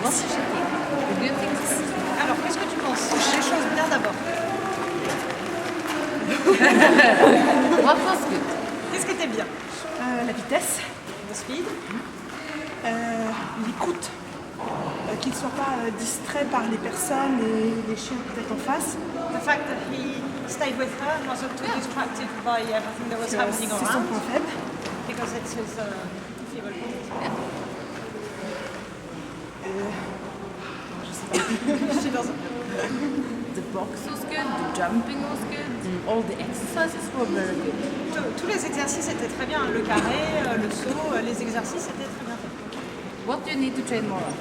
What's the shaking? The good things? Alors, qu'est-ce que tu penses? Les choses bien d'abord. What was good? Qu'est-ce qui était bien? La vitesse, The speed. l'écoute, qu'il ne soit pas distrait par les personnes et les chiens peut-être en face. The fact that he stayed with her and wasn't too distracted by everything that was happening C'est son around. point faible. Because it's his feeble point. Je sais pas. She doesn't. The box was good, the jumping was good, all the exercises were very good. Tous les exercices étaient très bien. Le carré, le saut, les exercices étaient très bien faits. What do you need to train more on?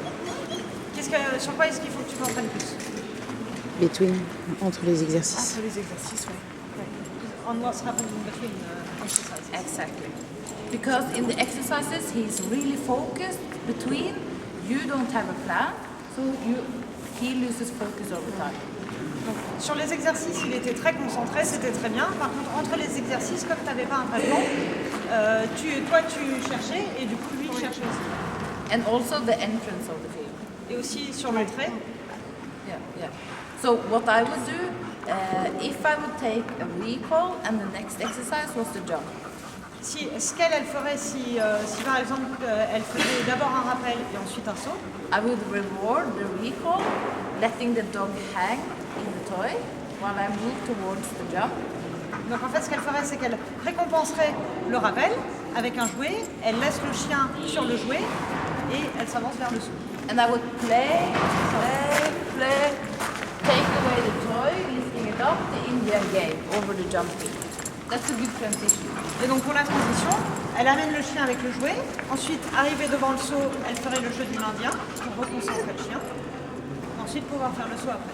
Sur quoi est-ce qu'il faut que tu t'entraînes plus? Between, entre les exercices. Entre les exercices, oui. On what's happening between exercises. Exactly. Because in the exercises he's really focused between, you don't have a plan, so he loses focus over time. Donc, sur les exercices, il était très concentré, c'était très bien. Par contre, entre les exercices, comme tu n'avais pas un vrai plan, toi tu cherchais et du coup lui il cherchait aussi. And also the entrance of the field. Et aussi sur l'entrée. Yeah, yeah. So what I would do, if I would take a recall and the next exercise was the jump. Ce qu'elle ferait si par exemple elle faisait d'abord un rappel et ensuite un saut, I would reward the recall, letting the dog hang in the toy while I move towards the jump. donc en fait ce qu'elle ferait c'est qu'elle récompenserait le rappel avec un jouet, elle laisse le chien sur le jouet et elle s'avance vers le saut. And I would play, take away the toy, lifting it up, the Indian game over the jumping. That's a good transition. Et donc pour la transition, elle amène le chien avec le jouet, ensuite arrivée devant le saut, elle ferait le jeu de l'Indien pour reconcentrer le chien, ensuite pouvoir faire le saut après.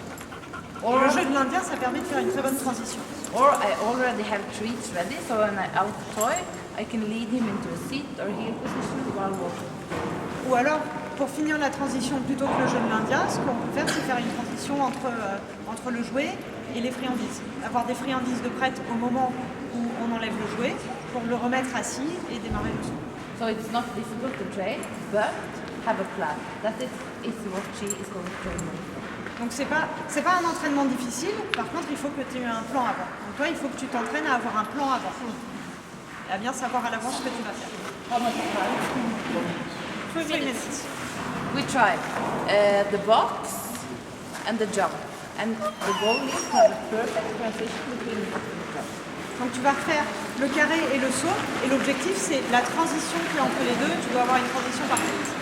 Et le jeu de l'Indien ça permet de faire une très bonne transition. Or I already have treats ready, so when I out the toy, I can lead him into a seat or heel position while walking. Ou alors, pour finir la transition plutôt que le jeu de l'Indien, ce qu'on peut faire, c'est faire une transition entre le jouet et les friandises. Avoir des friandises de prête au moment où on enlève le jouet pour le remettre assis et démarrer le saut. So it's not difficult to train, but have a plan. That is what she is going to train with. Donc c'est pas un entraînement difficile, par contre il faut que tu aies un plan avant. Donc toi il faut que tu t'entraînes à avoir un plan avant. Et à bien savoir à l'avance ce que tu vas faire. How much time? 3 minutes. We try the box and the jump. And the goal is to have a perfect transition between the box and the jump. Donc tu vas faire le carré et le saut, et l'objectif c'est la transition qui est entre les deux, tu dois avoir une transition parfaite.